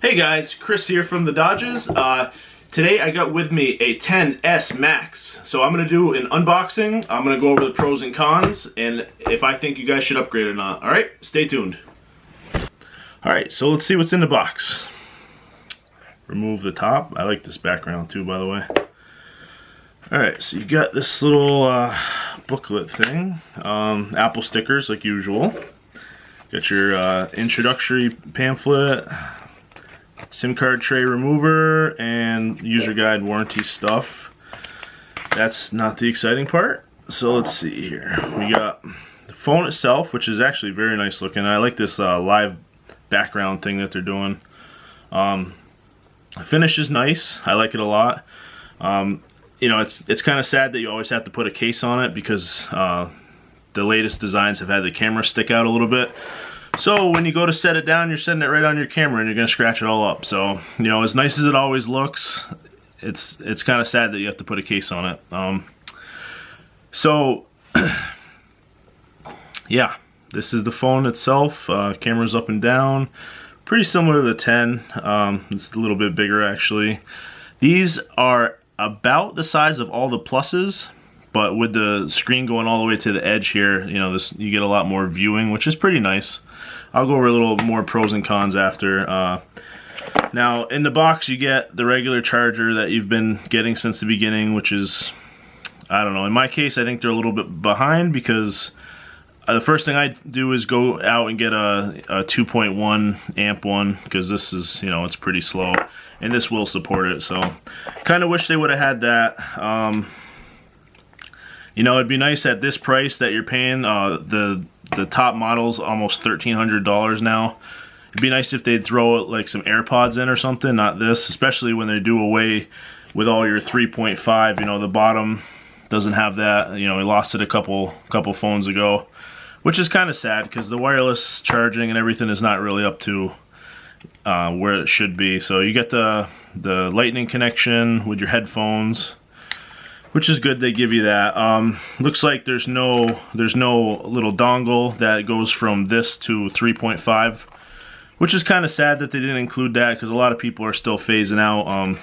Hey guys, Chris here from the Dodges. Today I got with me a XS Max. So I'm going to do an unboxing. I'm going to go over the pros and cons and if I think you guys should upgrade or not. Alright, stay tuned. Alright, so let's see what's in the box. Remove the top. I like this background too, by the way. Alright, so you got this little booklet thing. Apple stickers like usual. Got your introductory pamphlet, SIM card tray remover, and user guide warranty stuff. That's not the exciting part. So let's see here. We got the phone itself, which is actually very nice looking. I like this live background thing that they're doing. The finish is nice. I like it a lot. You know, it's kind of sad that you always have to put a case on it because the latest designs have had the camera stick out a little bit. So when you go to set it down, you're setting it right on your camera and you're going to scratch it all up. So, you know, as nice as it always looks, it's kind of sad that you have to put a case on it. So, yeah, this is the phone itself. Camera's up and down. Pretty similar to the 10. It's a little bit bigger actually. These are about the size of all the pluses, but with the screen going all the way to the edge here, you know, you get a lot more viewing, which is pretty nice. I'll go over a little more pros and cons after. Now, in the box, you get the regular charger that you've been getting since the beginning, which is, I don't know. In my case, I think they're a little bit behind because the first thing I do is go out and get a 2.1 amp one because this is, you know, it's pretty slow, and this will support it. So, kind of wish they would have had that. You know, it'd be nice at this price that you're paying. The top model's almost $1,300 now. It'd be nice if they'd throw like some AirPods in or something, not this, especially when they do away with all your 3.5. You know, the bottom doesn't have that. You know, we lost it a couple phones ago, which is kind of sad because the wireless charging and everything is not really up to where it should be. So you get the lightning connection with your headphones, which is good. They give you that. Looks like there's no little dongle that goes from this to 3.5, which is kind of sad that they didn't include that because a lot of people are still phasing out.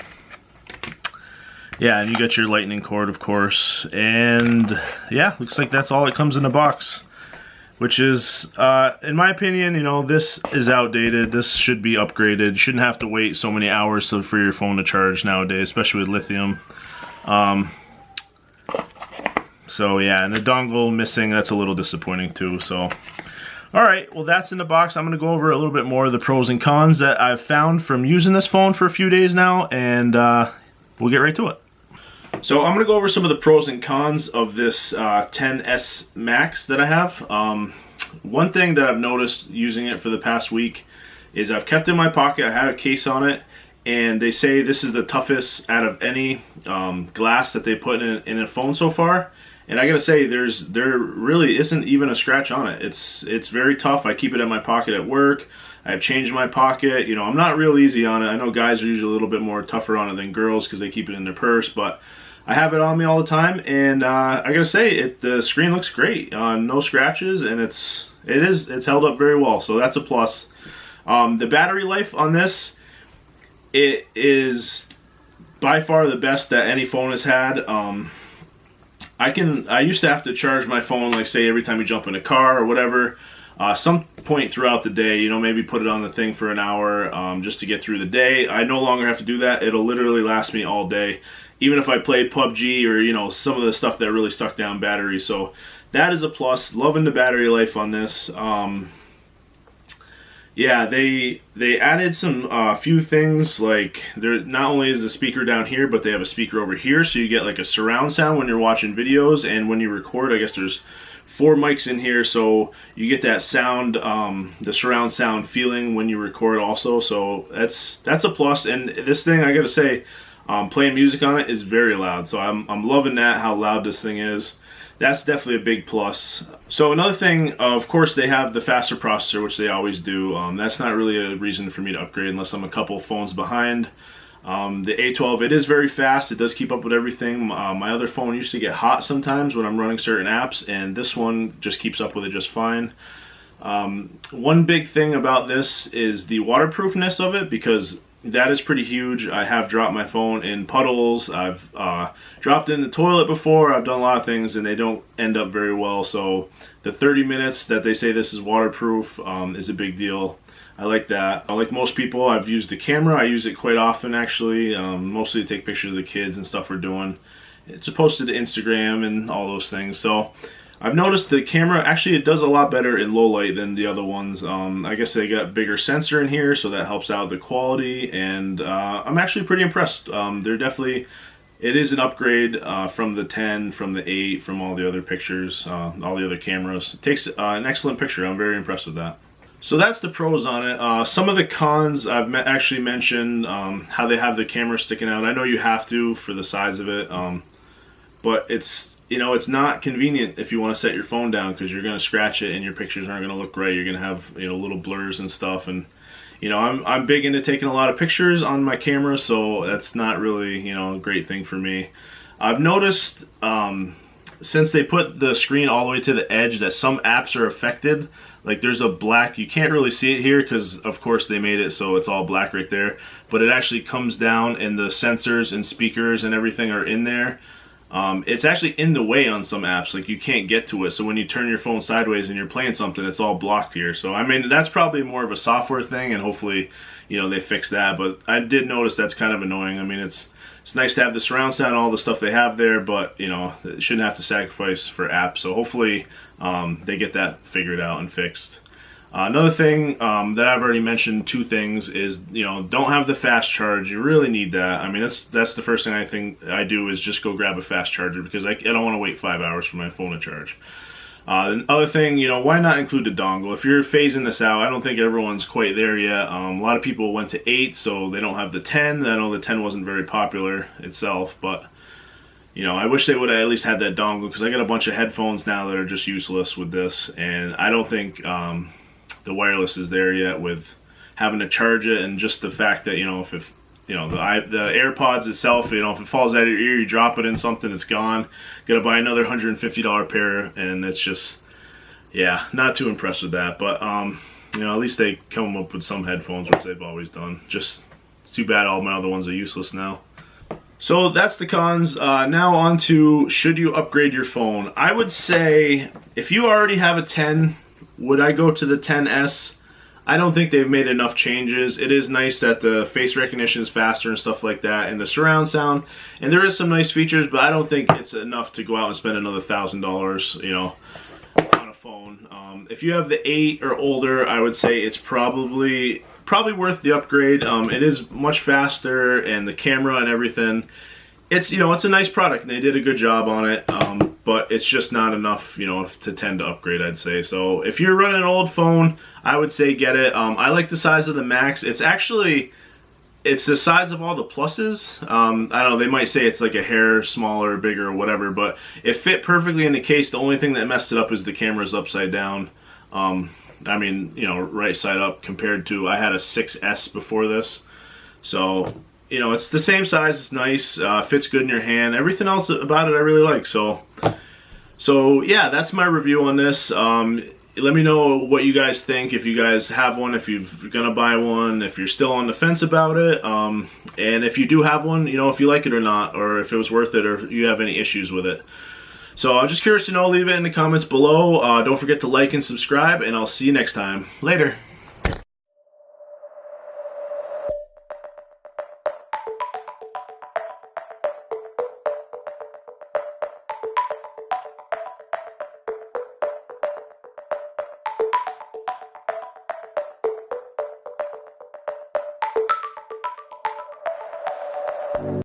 Yeah, and you got your lightning cord, of course, and yeah, looks like that's all that comes in the box, which is, in my opinion, you know, this is outdated. This should be upgraded. You shouldn't have to wait so many hours for your phone to charge nowadays, especially with lithium. So yeah, and the dongle missing, that's a little disappointing too. So, alright, well that's in the box. I'm going to go over a little bit more of the pros and cons that I've found from using this phone for a few days now, and we'll get right to it. So I'm going to go over some of the pros and cons of this XS Max that I have. One thing that I've noticed using it for the past week is I've kept it in my pocket. I have a case on it, and they say this is the toughest out of any glass that they put in a phone so far. And I gotta say, there really isn't even a scratch on it. It's very tough. I keep it in my pocket at work. I have change in my pocket. You know, I'm not real easy on it. I know guys are usually a little bit more tougher on it than girls because they keep it in their purse, but I have it on me all the time, and I gotta say, the screen looks great. No scratches, and it's held up very well, so that's a plus. The battery life on this, it is by far the best that any phone has had. I used to have to charge my phone, like say every time you jump in a car or whatever, some point throughout the day, you know, maybe put it on the thing for an hour just to get through the day. I no longer have to do that. It'll literally last me all day, even if I play PUBG or, you know, some of the stuff that really suck down battery. So that is a plus. Loving the battery life on this. Yeah, they added some few things, like there not only is the speaker down here, but they have a speaker over here, so you get like a surround sound when you're watching videos, and when you record, I guess there's 4 mics in here, so you get that sound, the surround sound feeling when you record also. So that's a plus. And this thing, I gotta say, playing music on it is very loud. So I'm loving that, how loud this thing is. That's definitely a big plus. So another thing, of course, they have the faster processor, which they always do. That's not really a reason for me to upgrade unless I'm a couple phones behind. The A12, it is very fast. It does keep up with everything. My other phone used to get hot sometimes when I'm running certain apps, and this one just keeps up with it just fine. One big thing about this is the waterproofness of it, because that is pretty huge. I have dropped my phone in puddles. I've dropped it in the toilet before. I've done a lot of things and they don't end up very well. So the 30 minutes that they say this is waterproof is a big deal. I like that. Like most people, I've used the camera. I use it quite often actually, mostly to take pictures of the kids and stuff we're doing. It's posted to Instagram and all those things. So I've noticed the camera, actually it does a lot better in low light than the other ones. I guess they got bigger sensor in here, so that helps out the quality, and I'm actually pretty impressed. They're definitely, it is an upgrade from the 10, from the 8, from all the other pictures, all the other cameras. It takes an excellent picture. I'm very impressed with that. So that's the pros on it. Some of the cons I've actually mentioned, how they have the camera sticking out. I know you have to for the size of it, but it's, you know, it's not convenient if you want to set your phone down, because you're going to scratch it and your pictures aren't going to look right. You're going to have, you know, little blurs and stuff. And, you know, I'm big into taking a lot of pictures on my camera, so that's not really, you know, a great thing for me. I've noticed since they put the screen all the way to the edge that some apps are affected. Like there's a black, you can't really see it here because of course they made it so it's all black right there, but it actually comes down and the sensors and speakers and everything are in there. It's actually in the way on some apps, like you can't get to it, so when you turn your phone sideways and you're playing something, it's all blocked here. So I mean, that's probably more of a software thing, and hopefully, you know, they fix that. But I did notice that's kind of annoying. I mean, it's nice to have the surround sound and all the stuff they have there, but you know, it shouldn't have to sacrifice for apps. So hopefully they get that figured out and fixed. Another thing that I've already mentioned, two things, is, you know, don't have the fast charge. You really need that. I mean, that's the first thing I think I do, is just go grab a fast charger, because I don't want to wait 5 hours for my phone to charge. The other thing, you know, why not include a dongle? If you're phasing this out, I don't think everyone's quite there yet. A lot of people went to 8, so they don't have the 10. I know the 10 wasn't very popular itself, but you know, I wish they would have at least had that dongle, because I got a bunch of headphones now that are just useless with this, and I don't think the wireless is there yet with having to charge it, and just the fact that, you know, if you know, the AirPods itself, you know, if it falls out of your ear, you drop it in something, it's gone. Gotta buy another $150 pair, and it's just, yeah, not too impressed with that. But you know, at least they come up with some headphones, which they've always done. Just, it's too bad all my other ones are useless now. So that's the cons. Now on to, should you upgrade your phone? I would say, if you already have a 10, would I go to the 10s? I don't think they've made enough changes. It is nice that the face recognition is faster and stuff like that, and the surround sound, and there is some nice features, but I don't think it's enough to go out and spend another $1,000, you know, on a phone. If you have the 8 or older, I would say it's probably worth the upgrade. It is much faster, and the camera and everything. It's, you know, it's a nice product, and they did a good job on it, but it's just not enough, you know, to tend to upgrade, I'd say. So if you're running an old phone, I would say get it. I like the size of the Max. It's actually, it's the size of all the pluses. I don't know, they might say it's like a hair smaller or bigger or whatever, but it fit perfectly in the case. The only thing that messed it up is the camera's upside down. I mean, you know, right side up, compared to, I had a 6S before this. So, you know, it's the same size, it's nice, fits good in your hand. Everything else about it I really like. So yeah, that's my review on this. Let me know what you guys think, if you guys have one, if you're gonna buy one, if you're still on the fence about it, and if you do have one, you know, if you like it or not, or if it was worth it, or if you have any issues with it. So I'm just curious to know. Leave it in the comments below. Don't forget to like and subscribe, and I'll see you next time. Later.